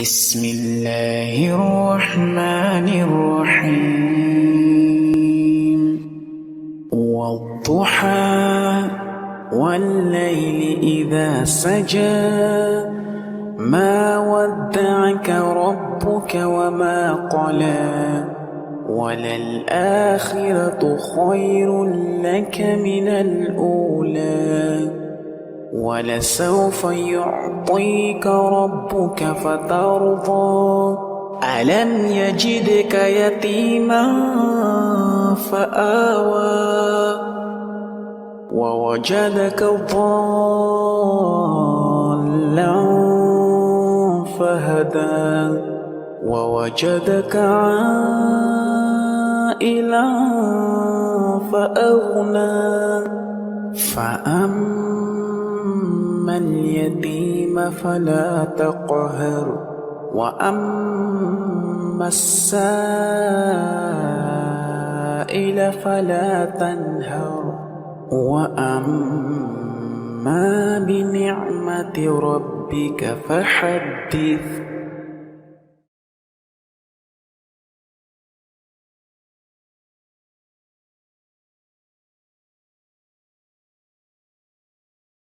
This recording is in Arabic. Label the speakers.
Speaker 1: بسم الله الرحمن الرحيم والضحى والليل إذا سجى ما ودعك ربك وما قلى وللآخرة خير لك من الأولى ولسوف يعطيك ربك فترضى ألم يجدك يتيما فآوى ووجدك ضالا فهدى ووجدك عائلا فأغنى فأما اليتيم فلا تقهر وأما السائل فلا تنهر وأما بنعمة ربك فحدث.